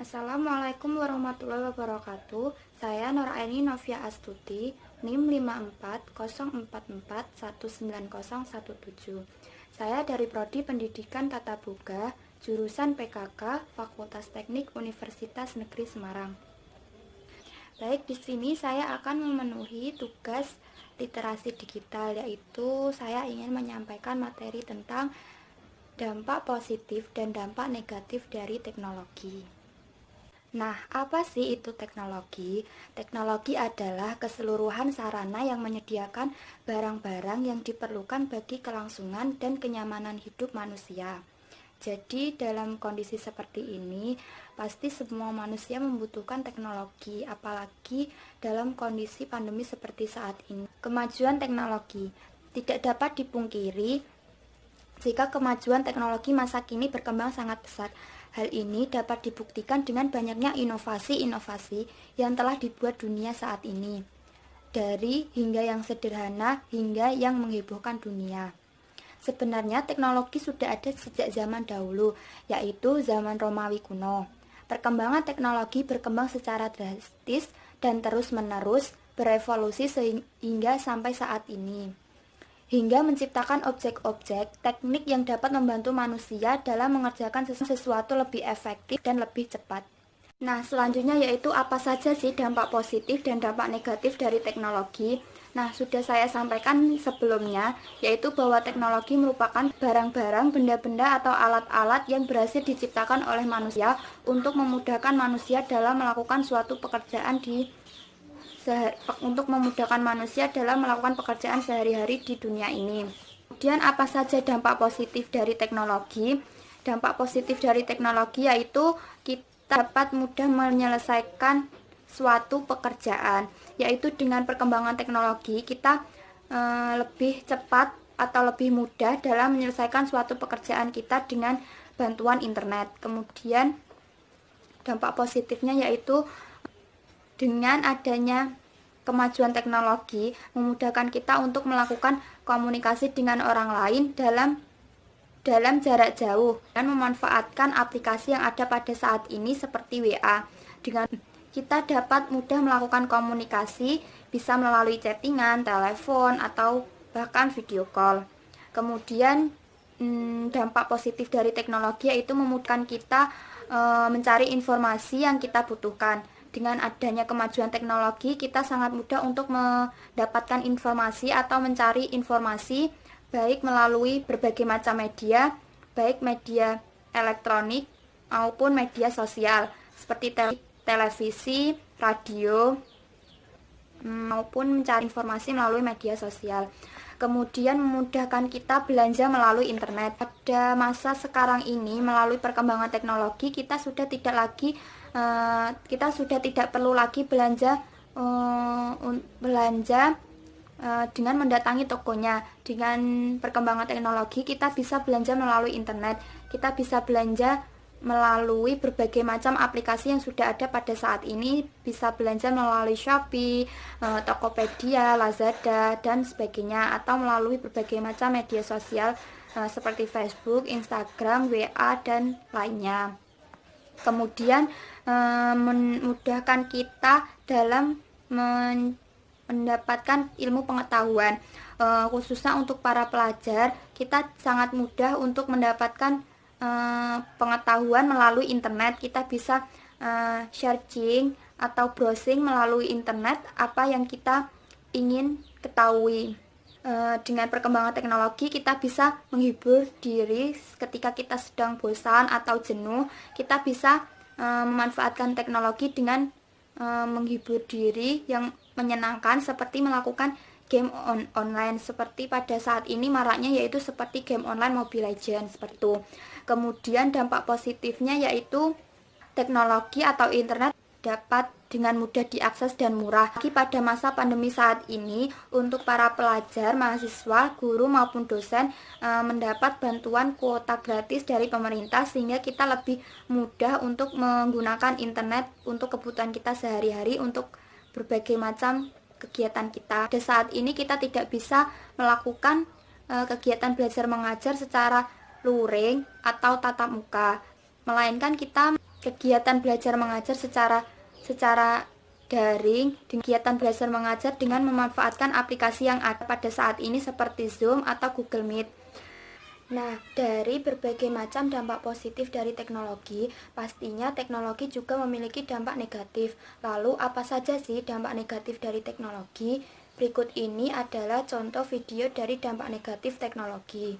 Assalamualaikum warahmatullahi wabarakatuh. Saya Nuraini Novia Astuti, NIM 5404419017. Saya dari Prodi Pendidikan Tata Boga, jurusan PKK, Fakultas Teknik Universitas Negeri Semarang. Baik, di sini saya akan memenuhi tugas literasi digital, yaitu saya ingin menyampaikan materi tentang dampak positif dan dampak negatif dari teknologi. Nah, apa sih itu teknologi? Teknologi adalah keseluruhan sarana yang menyediakan barang-barang yang diperlukan bagi kelangsungan dan kenyamanan hidup manusia. Jadi, dalam kondisi seperti ini, pasti semua manusia membutuhkan teknologi, apalagi dalam kondisi pandemi seperti saat ini. Kemajuan teknologi tidak dapat dipungkiri jika kemajuan teknologi masa kini berkembang sangat pesat. Hal ini dapat dibuktikan dengan banyaknya inovasi-inovasi yang telah dibuat dunia saat ini, dari hingga yang sederhana hingga yang menghebohkan dunia. Sebenarnya teknologi sudah ada sejak zaman dahulu, yaitu zaman Romawi kuno. Perkembangan teknologi berkembang secara drastis dan terus-menerus berevolusi sehingga sampai saat ini, hingga menciptakan objek-objek teknik yang dapat membantu manusia dalam mengerjakan sesuatu lebih efektif dan lebih cepat. Nah, selanjutnya yaitu apa saja sih dampak positif dan dampak negatif dari teknologi. Nah, sudah saya sampaikan sebelumnya, yaitu bahwa teknologi merupakan barang-barang, benda-benda atau alat-alat yang berhasil diciptakan oleh manusia untuk memudahkan manusia dalam melakukan suatu pekerjaan untuk memudahkan manusia dalam melakukan pekerjaan sehari-hari di dunia ini. Kemudian apa saja dampak positif dari teknologi? Dampak positif dari teknologi yaitu kita dapat mudah menyelesaikan suatu pekerjaan, yaitu dengan perkembangan teknologi kita lebih cepat atau lebih mudah dalam menyelesaikan suatu pekerjaan kita dengan bantuan internet. Kemudian dampak positifnya yaitu dengan adanya kemajuan teknologi memudahkan kita untuk melakukan komunikasi dengan orang lain dalam jarak jauh dan memanfaatkan aplikasi yang ada pada saat ini seperti WA. Dengan kita dapat mudah melakukan komunikasi, bisa melalui chattingan, telepon, atau bahkan video call. Kemudian dampak positif dari teknologi yaitu memudahkan kita mencari informasi yang kita butuhkan. Dengan adanya kemajuan teknologi, kita sangat mudah untuk mendapatkan informasi atau mencari informasi baik melalui berbagai macam media, baik media elektronik maupun media sosial seperti televisi, radio, maupun mencari informasi melalui media sosial. Kemudian memudahkan kita belanja melalui internet. Pada masa sekarang ini, melalui perkembangan teknologi, kita sudah tidak perlu lagi belanja dengan mendatangi tokonya. Dengan perkembangan teknologi, kita bisa belanja melalui internet. Kita bisa belanja melalui berbagai macam aplikasi yang sudah ada pada saat ini. Bisa belanja melalui Shopee, Tokopedia, Lazada, dan sebagainya, atau melalui berbagai macam media sosial seperti Facebook, Instagram, WA, dan lainnya. Kemudian memudahkan kita dalam mendapatkan ilmu pengetahuan, khususnya untuk para pelajar. Kita sangat mudah untuk mendapatkan pengetahuan melalui internet. Kita bisa searching atau browsing melalui internet apa yang kita ingin ketahui. Dengan perkembangan teknologi kita bisa menghibur diri ketika kita sedang bosan atau jenuh. Kita bisa memanfaatkan teknologi dengan menghibur diri yang menyenangkan seperti melakukan game online seperti pada saat ini maraknya, yaitu seperti game online Mobile Legends seperti itu. Kemudian dampak positifnya yaitu teknologi atau internet dapat dengan mudah diakses dan murah. Lagi pada masa pandemi saat ini, untuk para pelajar, mahasiswa, guru maupun dosen mendapat bantuan kuota gratis dari pemerintah, sehingga kita lebih mudah untuk menggunakan internet untuk kebutuhan kita sehari-hari, untuk berbagai macam kegiatan kita. Pada saat ini kita tidak bisa melakukan kegiatan belajar mengajar secara luring atau tatap muka, melainkan kita kegiatan belajar mengajar secara daring, kegiatan belajar mengajar dengan memanfaatkan aplikasi yang ada pada saat ini seperti Zoom atau Google Meet. Nah, dari berbagai macam dampak positif dari teknologi, pastinya teknologi juga memiliki dampak negatif. Lalu, apa saja sih dampak negatif dari teknologi? Berikut ini adalah contoh video dari dampak negatif teknologi.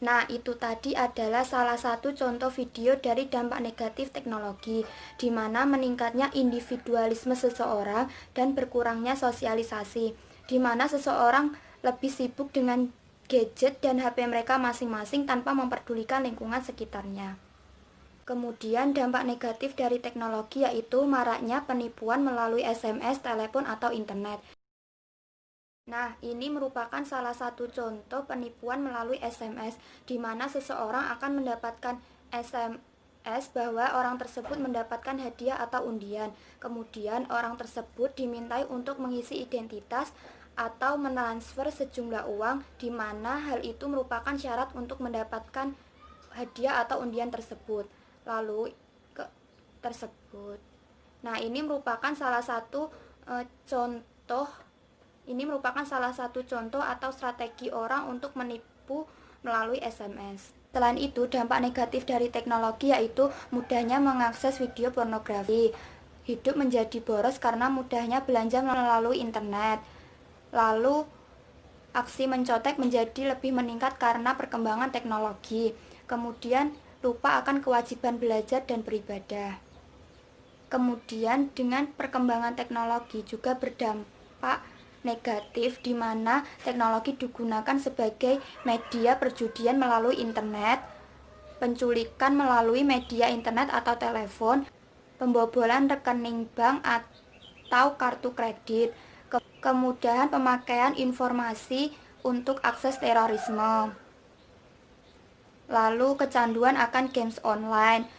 Nah, itu tadi adalah salah satu contoh video dari dampak negatif teknologi, di mana meningkatnya individualisme seseorang dan berkurangnya sosialisasi, di mana seseorang lebih sibuk dengan gadget dan HP mereka masing-masing tanpa memperdulikan lingkungan sekitarnya. Kemudian dampak negatif dari teknologi yaitu maraknya penipuan melalui SMS, telepon, atau internet. Nah, ini merupakan salah satu contoh penipuan melalui SMS, di mana seseorang akan mendapatkan SMS bahwa orang tersebut mendapatkan hadiah atau undian. Kemudian, orang tersebut dimintai untuk mengisi identitas atau mentransfer sejumlah uang, di mana hal itu merupakan syarat untuk mendapatkan hadiah atau undian tersebut. Nah, ini merupakan salah satu contoh atau strategi orang untuk menipu melalui SMS. Selain itu, dampak negatif dari teknologi yaitu mudahnya mengakses video pornografi. Hidup menjadi boros karena mudahnya belanja melalui internet. Lalu, aksi mencontek menjadi lebih meningkat karena perkembangan teknologi. Kemudian, lupa akan kewajiban belajar dan beribadah. Kemudian, dengan perkembangan teknologi juga berdampak negatif, di mana teknologi digunakan sebagai media perjudian melalui internet, penculikan melalui media internet atau telepon, pembobolan rekening bank atau kartu kredit, kemudahan pemakaian informasi untuk akses terorisme, lalu kecanduan akan games online.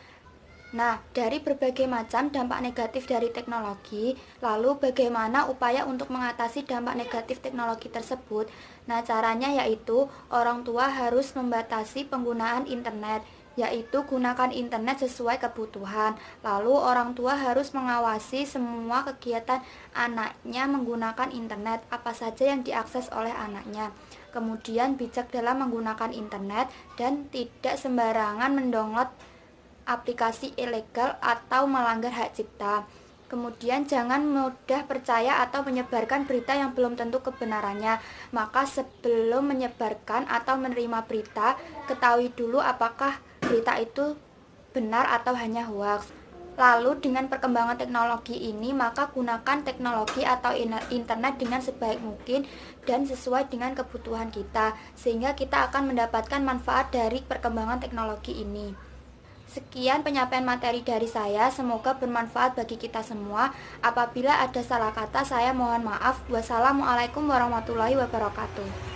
Nah, dari berbagai macam dampak negatif dari teknologi, lalu bagaimana upaya untuk mengatasi dampak negatif teknologi tersebut? Nah, caranya yaitu orang tua harus membatasi penggunaan internet, yaitu gunakan internet sesuai kebutuhan. Lalu orang tua harus mengawasi semua kegiatan anaknya menggunakan internet, apa saja yang diakses oleh anaknya. Kemudian bijak dalam menggunakan internet dan tidak sembarangan mendownload aplikasi ilegal atau melanggar hak cipta. Kemudian jangan mudah percaya atau menyebarkan berita yang belum tentu kebenarannya. Maka sebelum menyebarkan atau menerima berita, ketahui dulu apakah berita itu benar atau hanya hoaks. Lalu dengan perkembangan teknologi ini, maka gunakan teknologi atau internet dengan sebaik mungkin dan sesuai dengan kebutuhan kita, sehingga kita akan mendapatkan manfaat dari perkembangan teknologi ini. Sekian penyampaian materi dari saya, semoga bermanfaat bagi kita semua. Apabila ada salah kata, saya mohon maaf. Wassalamualaikum warahmatullahi wabarakatuh.